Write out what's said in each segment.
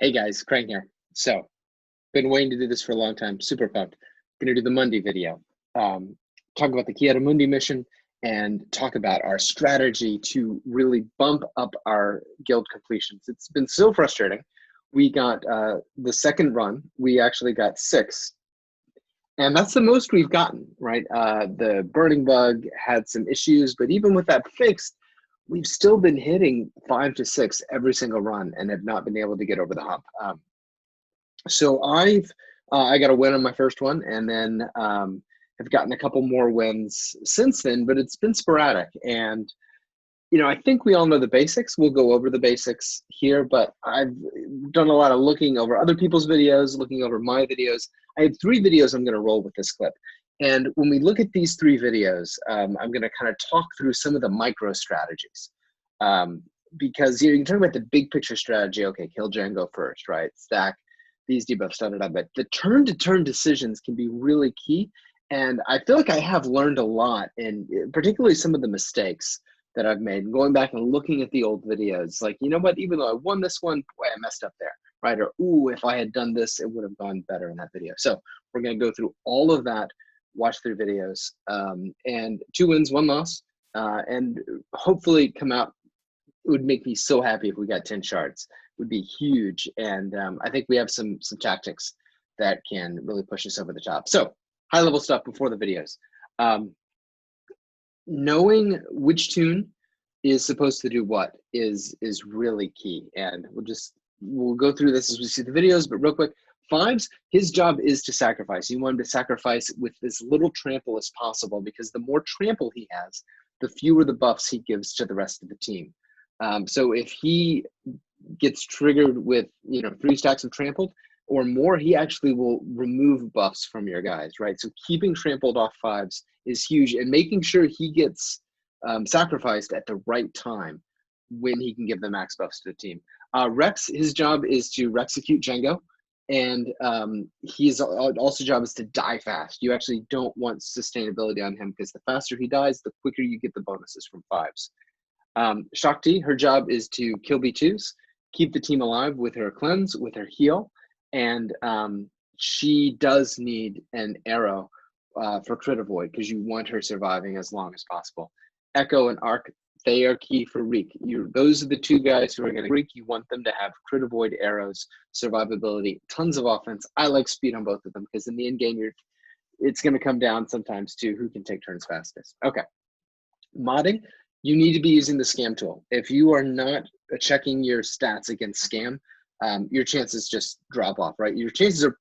Hey guys, Krang here. So, been waiting to do this for a long time. Super pumped. Gonna do the Mundi video. Talk about the Mundi mission and talk about our strategy to really bump up our guild completions. It's been so frustrating. We got the second run. We actually got 6, and that's the most we've gotten, right? The burning bug had some issues, but even with that fixed, we've still been hitting 5 to 6 every single run and have not been able to get over the hump. So I got a win on my first one, and then have gotten a couple more wins since then, but it's been sporadic. And I think we all know the basics. We'll go over the basics here, but I've done a lot of looking over other people's videos, looking over my videos. I have 3 videos I'm going to roll with this clip. And when we look at these 3 videos, I'm going to kind of talk through some of the micro strategies. Because you can talk about the big picture strategy. Okay, kill Django first, right? Stack these debuffs, but the turn-to-turn decisions can be really key. And I feel like I have learned a lot, and particularly some of the mistakes that I've made. Going back and looking at the old videos, like, you know what, even though I won this one, boy, I messed up there, right? Or, ooh, if I had done this, it would have gone better in that video. So we're going to go through all of that, watch their videos, and 2 wins, 1 loss, and hopefully come out. It would make me so happy if we got 10 shards. It would be huge. And I think we have some tactics that can really push us over the top. So high level stuff before the videos. Knowing which toon is supposed to do what is really key. And we'll go through this as we see the videos, but real quick, 5's, his job is to sacrifice. You want him to sacrifice with as little trample as possible, because the more trample he has, the fewer the buffs he gives to the rest of the team. So if he gets triggered with 3 stacks of trampled or more, he actually will remove buffs from your guys, right? So keeping trampled off 5's is huge, and making sure he gets sacrificed at the right time when he can give the max buffs to the team. Rex, his job is to execute Django, and his also job is to die fast. You actually don't want sustainability on him, because the faster he dies, the quicker you get the bonuses from 5's. Shakti, her job is to kill B2s, keep the team alive with her cleanse, with her heal, and she does need an arrow for crit avoid, because you want her surviving as long as possible. Echo and Arc, they are key for Reek. Those are the 2 guys who are going to Reek. You want them to have crit avoid, arrows, survivability, tons of offense. I like speed on both of them, because in the end game, it's going to come down sometimes to who can take turns fastest. Okay, modding. You need to be using the skam tool. If you are not checking your stats against skam, your chances just drop off, right? Your chances are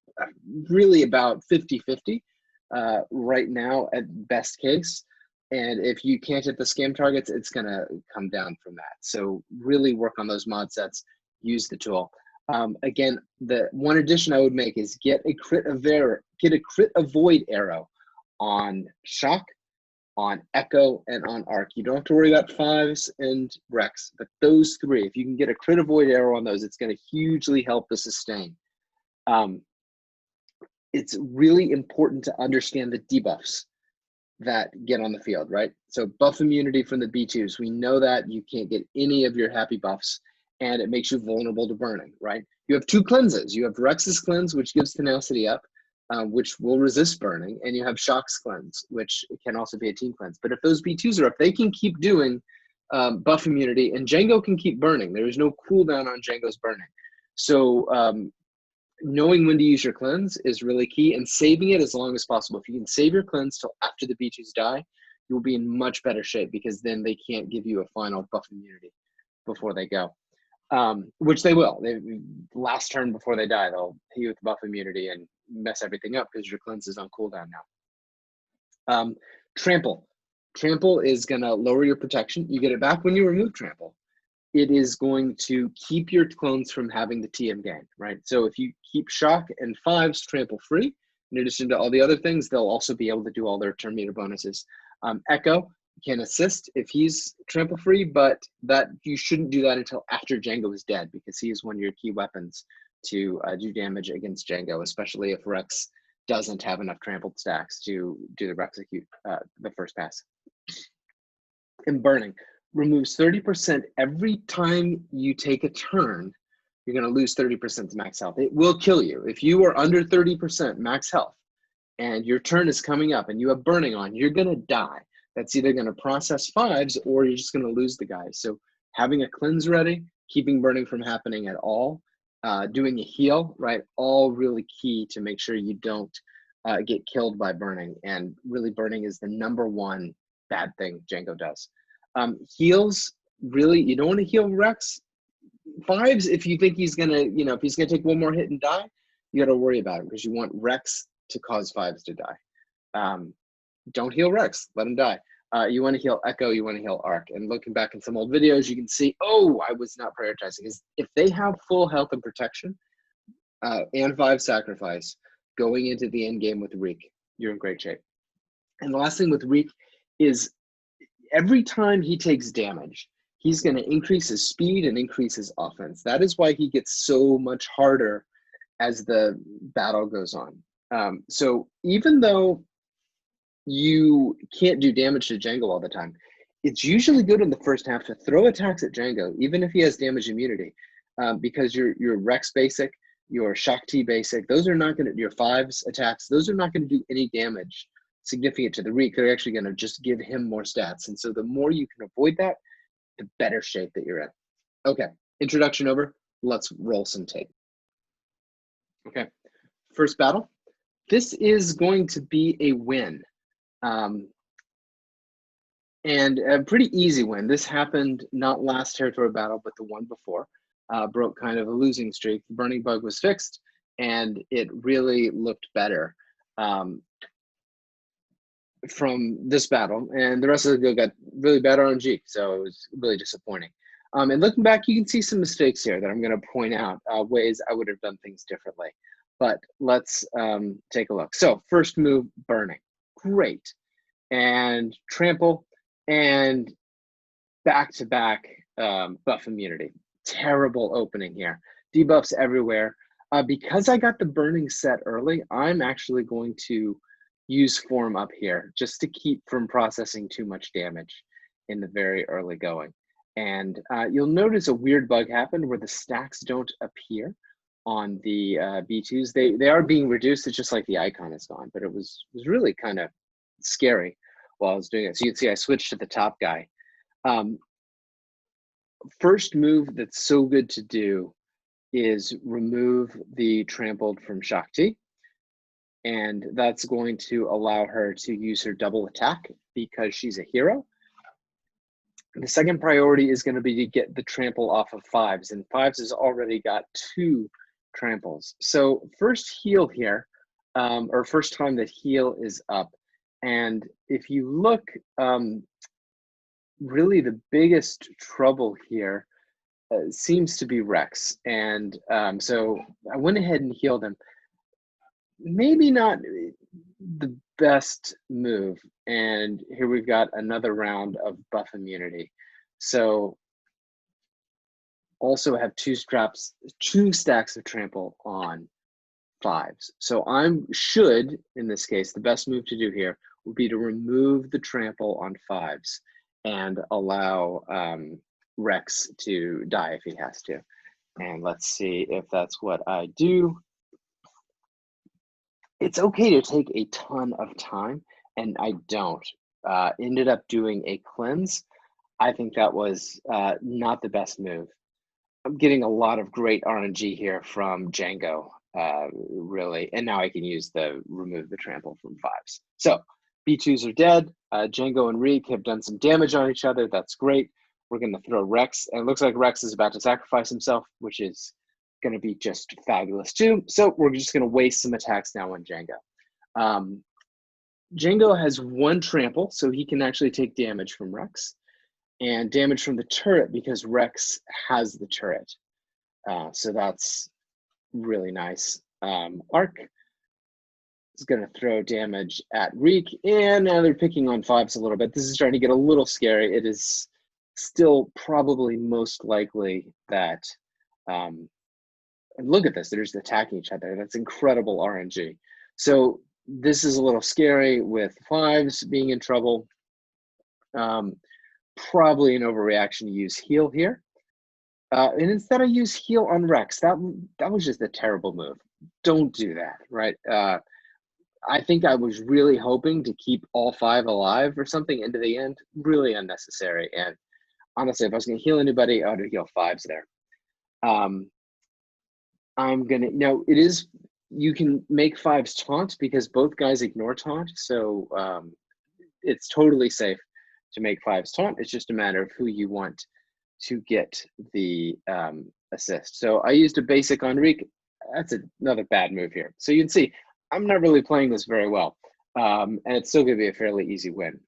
really about 50-50 right now at best case. And if you can't hit the skam targets, it's gonna come down from that. So really work on those mod sets, use the tool. Again, the one addition I would make is get a crit avoid arrow on Shock, on Echo, and on Arc. You don't have to worry about 5's and Rex, but those 3, if you can get a crit avoid arrow on those, it's going to hugely help the sustain. It's really important to understand the debuffs that get on the field, right? So buff immunity from the B2s, we know that you can't get any of your happy buffs, and it makes you vulnerable to burning, right? You have 2 cleanses. You have Rex's cleanse, which gives tenacity up, which will resist burning, and you have Shock's cleanse, which can also be a team cleanse. But if those B2s are up, they can keep doing buff immunity, and Django can keep burning. There is no cooldown on Django's burning. So knowing when to use your cleanse is really key, and saving it as long as possible. If you can save your cleanse till after the B2s die, you'll be in much better shape, because then they can't give you a final buff immunity before they go. Which they will. Last turn before they die, they'll hit you with buff immunity and mess everything up, because your cleanse is on cooldown now. Trample. Trample is going to lower your protection. You get it back when you remove trample. It is going to keep your clones from having the TM gain, right? So if you keep Shock and 5's trample free, in addition to all the other things, they'll also be able to do all their turn meter bonuses. Echo can assist if he's trample free, but that you shouldn't do that until after Django is dead, because he is one of your key weapons to do damage against Django, especially if Rex doesn't have enough trampled stacks to do the execute the first pass. And burning removes 30% every time you take a turn you're going to lose 30% to max health. It will kill you. If you are under 30% max health and your turn is coming up and you have burning on, you're going to die. That's either going to process fives or you're just going to lose the guy. So having a cleanse ready, keeping burning from happening at all, doing a heal, right? All really key to make sure you don't get killed by burning. And really burning is the #1 bad thing Django does. Heals, really, you don't want to heal Rex. Fives, if you think he's gonna, if he's gonna take one more hit and die, you gotta worry about him because you want Rex to cause fives to die. Don't heal Rex, let him die. You want to heal Echo, you want to heal Arc. And looking back in some old videos, you can see, oh, I was not prioritizing. If they have full health and protection and 5 sacrifice going into the end game with Reek, you're in great shape. And the last thing with Reek is every time he takes damage, he's going to increase his speed and increase his offense. That is why he gets so much harder as the battle goes on. So even though you can't do damage to Django all the time, it's usually good in the first half to throw attacks at Django, even if he has damage immunity, because your Rex basic, your Shakti basic, those are not going to, your 5s attacks, those are not going to do any damage significant to the Reek. They're actually going to just give him more stats. And so the more you can avoid that, the better shape that you're in. Okay, introduction over. Let's roll some tape. Okay, first battle. This is going to be a win. And a pretty easy win. This happened not last territory battle, but the one before. Broke kind of a losing streak. The burning bug was fixed, and it really looked better from this battle. And the rest of the go got really bad RNG, so it was really disappointing. And looking back, you can see some mistakes here that I'm going to point out, ways I would have done things differently. But let's take a look. So first move, burning. Great. And trample and back-to-back buff immunity. Terrible opening here. Debuffs everywhere. Because I got the burning set early, I'm actually going to use form up here just to keep from processing too much damage in the very early going. And you'll notice a weird bug happened where the stacks don't appear on the B2s. They are being reduced. It's just like the icon is gone, but it was really kind of scary while I was doing it. So you can see I switched to the top guy. First move that's so good to do is remove the trampled from Shakti. And that's going to allow her to use her double attack because she's a hero. The second priority is going to be to get the trample off of 5s, and 5s has already got 2 tramples. So first heal here, or first time that heal is up. And if you look, really the biggest trouble here seems to be Rex. And so I went ahead and healed him. Maybe not the best move. And here we've got another round of buff immunity. So also have 2 stacks of trample on 5s. So in this case, the best move to do here would be to remove the trample on 5s and allow Rex to die if he has to. And let's see if that's what I do. It's okay to take a ton of time, and I don't. Ended up doing a cleanse. I think that was not the best move. I'm getting a lot of great RNG here from Django, really. And now I can use the remove the trample from 5s. So B2s are dead. Django and Reek have done some damage on each other. That's great. We're going to throw Rex. And it looks like Rex is about to sacrifice himself, which is going to be just fabulous too. So we're just going to waste some attacks now on Django. Django has 1 trample, so he can actually take damage from Rex and damage from the turret because Rex has the turret. So that's really nice. Arc is going to throw damage at Reek, and now they're picking on 5s a little bit. This is starting to get a little scary. It is still probably most likely that and look at this, they're just attacking each other. That's incredible RNG. So this is a little scary with 5s being in trouble. Probably an overreaction to use heal here. And instead I use heal on Rex. That was just a terrible move. Don't do that, right? I think I was really hoping to keep all 5 alive or something into the end. Really unnecessary. And honestly, if I was going to heal anybody, I would heal 5s there. I'm gonna it is, you can make 5s taunt because both guys ignore taunt, so it's totally safe to make 5s taunt. It's just a matter of who you want to get the assist. So I used a basic on Reek. That's another bad move here. So you can see I'm not really playing this very well, and it's still gonna be a fairly easy win.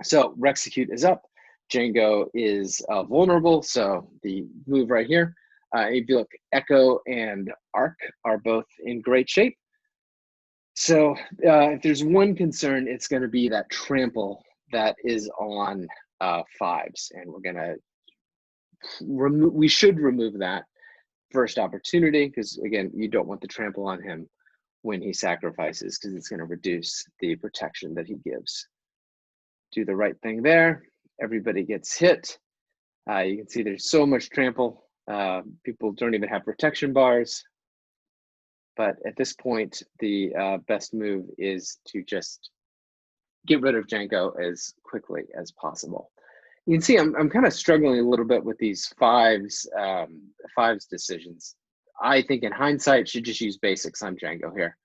So Rexecute is up. Django is vulnerable, so the move right here. If you look, Echo and Arc are both in great shape. So if there's one concern, it's going to be that trample that is on 5s, and we're going to remove. We should remove that first opportunity because again, you don't want the trample on him when he sacrifices because it's going to reduce the protection that he gives. Do the right thing there. Everybody gets hit. You can see there's so much trample. People don't even have protection bars. But at this point, the best move is to just get rid of Django as quickly as possible. You can see I'm kind of struggling a little bit with these 5s decisions. I think in hindsight, should just use basics on Django here.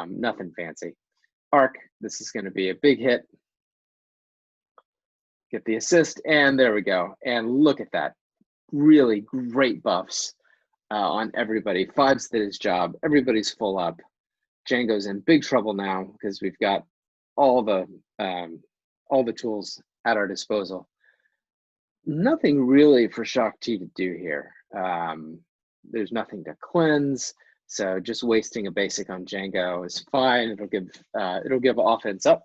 Nothing fancy. Arc, this is going to be a big hit. Get the assist, and there we go. And look at that. Really great buffs on everybody. 5s did his job. Everybody's full up. Django's in big trouble now because we've got all the tools at our disposal. Nothing really for Shock T to do here. There's nothing to cleanse, so just wasting a basic on Django is fine. It'll give offense up,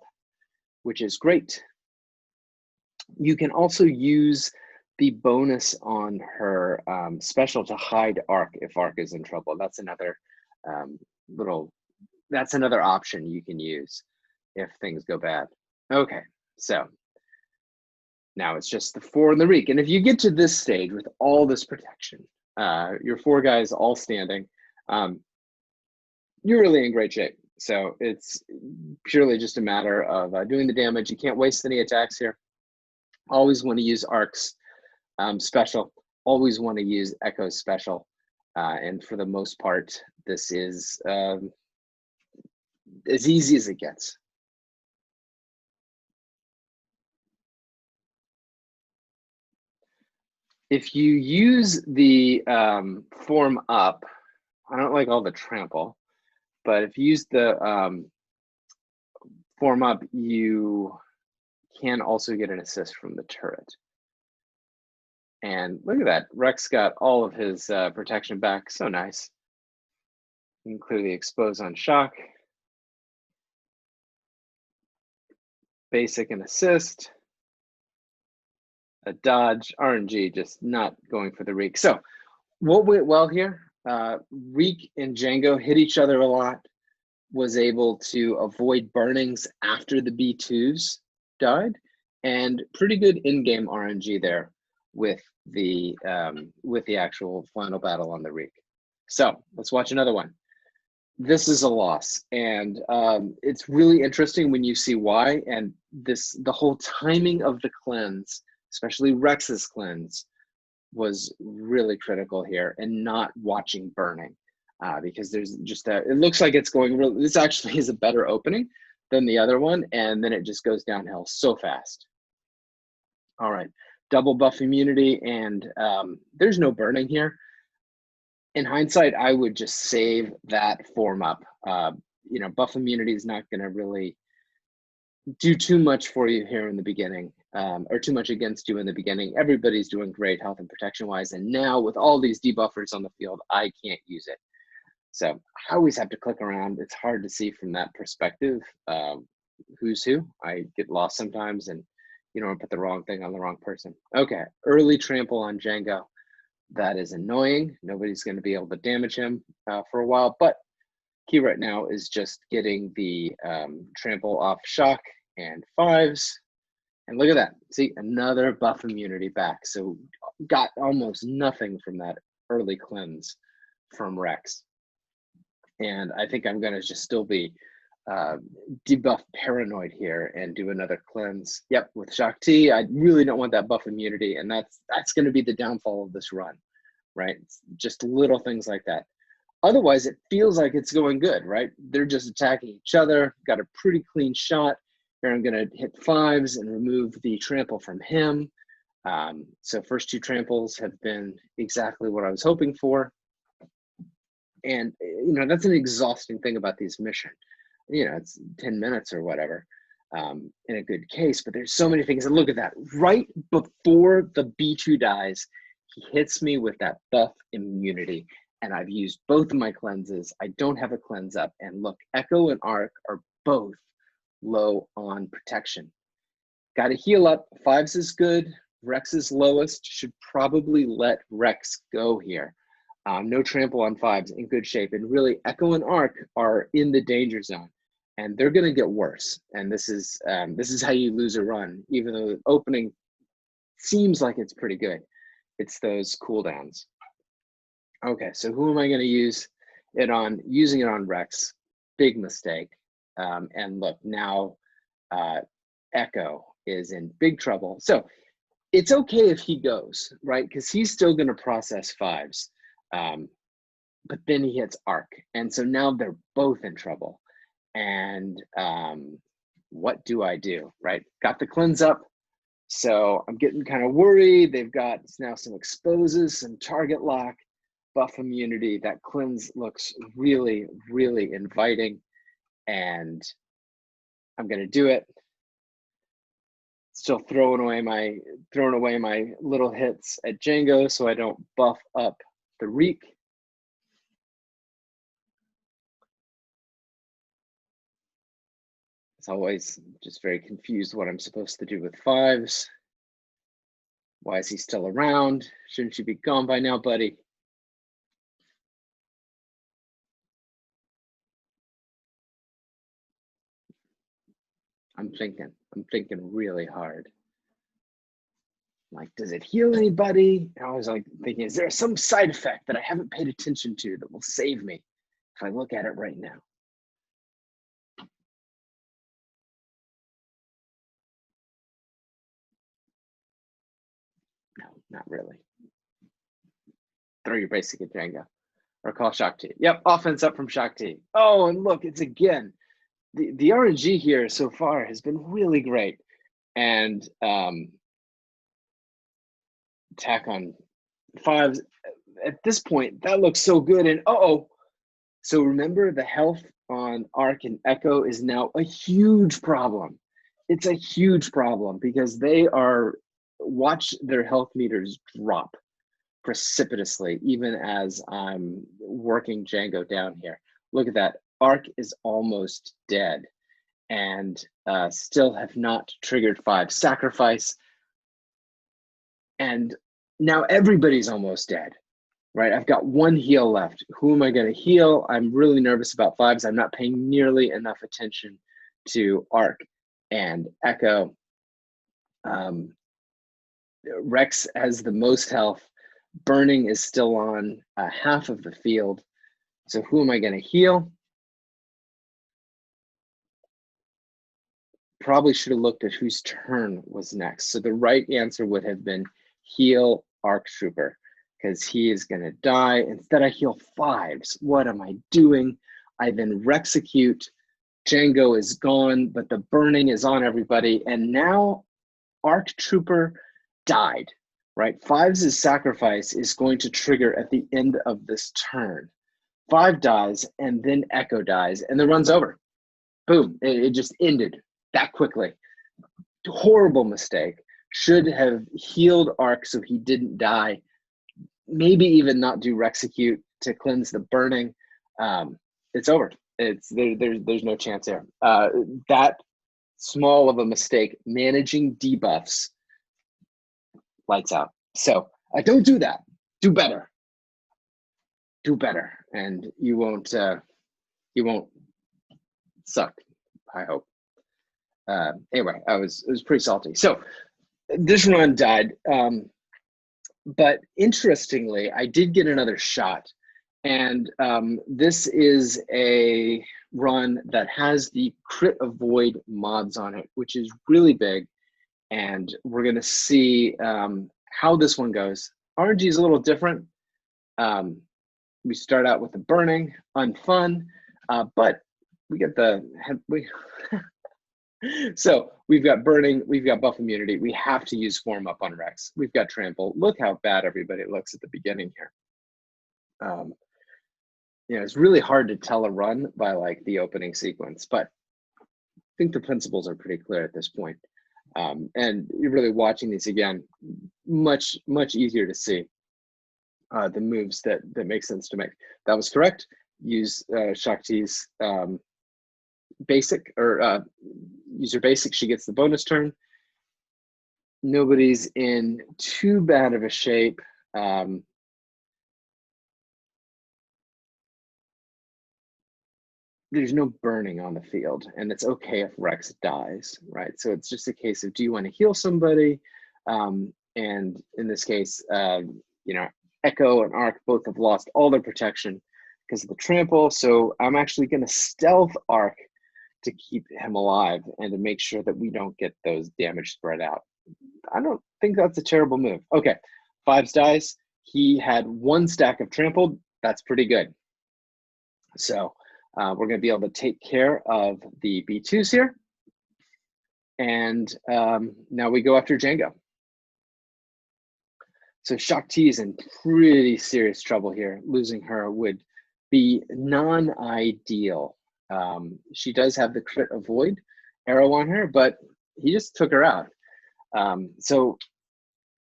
which is great. You can also use the bonus on her special to hide Arc if Arc is in trouble. That's another that's another option you can use if things go bad. Okay, so now it's just the 4 and the Reek. And if you get to this stage with all this protection, your 4 guys all standing, you're really in great shape. So it's purely just a matter of doing the damage. You can't waste any attacks here. Always want to use Arc's special. Always want to use Echo's special. And for the most part, this is as easy as it gets. If you use the form up, I don't like all the trample, but if you use the form up, you can also get an assist from the turret. And look at that, Rex got all of his protection back, so nice. You can clearly expose on shock. Basic and assist. A dodge, RNG, just not going for the Reek. So what went well here, Reek and Django hit each other a lot, was able to avoid burnings after the B2s died, and pretty good in-game RNG there with the actual final battle on the Reek. So let's watch another one. This is a loss, and it's really interesting when you see why. And the whole timing of the cleanse, especially Rex's cleanse, was really critical here, and not watching burning, because there's just it looks like it's going real. This actually is a better opening than the other one, and then it just goes downhill so fast. All right, double buff immunity, and there's no burning here. In hindsight, I would just save that form up. Buff immunity is not going to really do too much for you here in the beginning, or too much against you in the beginning. Everybody's doing great health and protection wise, and now with all these debuffers on the field, I can't use it. So I always have to click around. It's hard to see from that perspective who's who. I get lost sometimes, and you don't put the wrong thing on the wrong person. Okay, early trample on Django. That is annoying. Nobody's going to be able to damage him for a while, but key right now is just getting the trample off shock and 5s. And look at that. See, another buff immunity back. So got almost nothing from that early cleanse from Rex. And I think I'm going to just still be debuff paranoid here and do another cleanse. Yep, with Shakti, I really don't want that buff immunity, and that's going to be the downfall of this run, right? It's just little things like that. Otherwise, it feels like it's going good, right? They're just attacking each other. Got a pretty clean shot. Here I'm going to hit 5s and remove the trample from him. So first 2 tramples have been exactly what I was hoping for. And, you know, that's an exhausting thing about these missions. You know, it's 10 minutes or whatever in a good case, but there's so many things. And look at that. Right before the B2 dies, he hits me with that buff immunity. And I've used both of my cleanses. I don't have a cleanse up. And look, Echo and Arc are both low on protection. Got to heal up. 5s is good. Rex is lowest. Should probably let Rex go here. No trample on 5s, in good shape. And really, Echo and Arc are in the danger zone, and they're going to get worse. And this is how you lose a run, even though the opening seems like it's pretty good. It's those cooldowns. Okay, so who am I going to use it on? Using it on Rex, big mistake. And look, now Echo is in big trouble. So it's okay if he goes, right? Because he's still going to process 5s. But then he hits Arc. And so now they're both in trouble. And what do I do, right? Got the cleanse up. So I'm getting kind of worried. They've got now some exposes, some target lock, buff immunity. That cleanse looks really, really inviting. And I'm going to do it. Still throwing away my little hits at Django so I don't buff up the Reek. As always, just very confused what I'm supposed to do with 5s. Why is he still around? Shouldn't you be gone by now, buddy? I'm thinking really hard. Like, does it heal anybody? And I was like thinking, is there some side effect that I haven't paid attention to that will save me if I look at it right now? No, not really. Throw your basic at Django or call Shakti. Yep, offense up from Shakti. Oh, and look, it's again. The RNG here so far has been really great. And attack on 5s. At this point, that looks so good. And so remember, the health on Arc and Echo is now a huge problem. It's a huge problem because they are, watch their health meters drop precipitously, even as I'm working Django down here. Look at that. Arc is almost dead and still have not triggered 5 sacrifice. And now everybody's almost dead, right? I've got 1 heal left. Who am I going to heal? I'm really nervous about 5s. I'm not paying nearly enough attention to Arc and Echo. Rex has the most health. Burning is still on half of the field. So who am I going to heal? Probably should have looked at whose turn was next. So the right answer would have been heal Arc Trooper, because he is going to die. Instead, I heal 5s. What am I doing? I then Rexecute. Django is gone, but the burning is on everybody. And now Arc Trooper died, right? 5's sacrifice is going to trigger at the end of this turn. 5 dies, and then Echo dies, and the run's over. Boom, it just ended that quickly. Horrible mistake. Should have healed Arc so he didn't die. Maybe even not do Rexecute to cleanse the burning. It's over. There's no chance there. That small of a mistake, managing debuffs, lights out. So I don't do that. Do better. Do better, and you won't suck, I hope. Anyway, it was pretty salty. So this run died. But interestingly, I did get another shot. And this is a run that has the crit avoid mods on it, which is really big. And we're going to see how this one goes. RNG is a little different. We start out with the burning, unfun, but we get the so we've got burning, we've got buff immunity. We have to use form up on Rex. We've got trample. Look how bad everybody looks at the beginning here. You know, it's really hard to tell a run by like the opening sequence, but I think the principles are pretty clear at this point. And you're really watching these again, much easier to see the moves that make sense to make. That was correct. Use Shakti's basic, or use her basic, she gets the bonus turn. Nobody's in too bad of a shape. There's no burning on the field, and it's okay if Rex dies, right? So it's just a case of, do you want to heal somebody? And in this case, you know, Echo and Arc both have lost all their protection because of the trample. So I'm actually going to stealth Arc to keep him alive and to make sure that we don't get those damage spread out. I don't think that's a terrible move. Okay, Fives dies. He had 1 stack of trampled. That's pretty good. So we're going to be able to take care of the B2s here. And now we go after Django. So Shakti is in pretty serious trouble here. Losing her would be non-ideal. She does have the crit avoid arrow on her, but he just took her out. So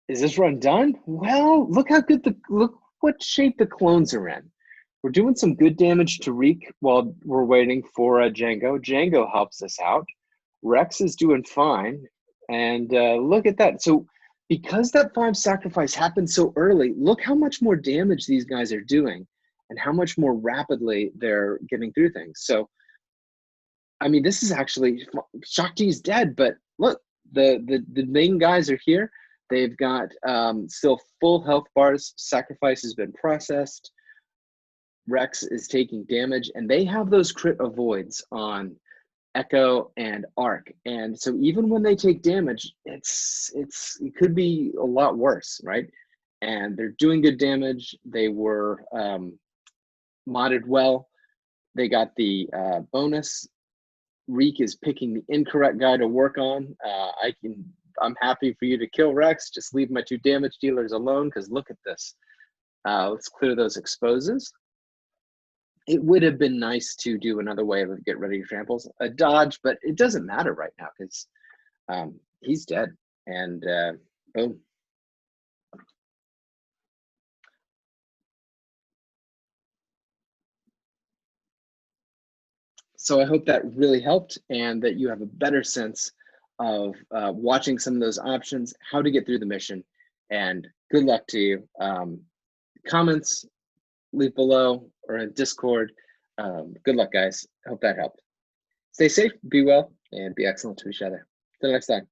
is this run done? Well, look how good look what shape the clones are in. We're doing some good damage to Reek while we're waiting for Django. Django helps us out. Rex is doing fine. And look at that. So because that 5 sacrifice happened so early, look how much more damage these guys are doing and how much more rapidly they're getting through things. So, I mean, this is actually, Shakti's dead, but look, the main guys are here. They've got still full health bars. Sacrifice has been processed. Rex is taking damage, and they have those crit avoids on Echo and Arc. And so even when they take damage, it could be a lot worse, right? And they're doing good damage. They were modded well. They got the bonus. Reek is picking the incorrect guy to work on. I'm happy for you to kill Rex. Just leave my 2 damage dealers alone, because look at this. Let's clear those exposes. It would have been nice to do another way of get ready tramples, a dodge, but it doesn't matter right now because he's dead. And boom. So I hope that really helped and that you have a better sense of watching some of those options, how to get through the mission, and good luck to you. Comments, leave below or in Discord. Good luck, guys. I hope that helped. Stay safe, be well, and be excellent to each other. Till next time.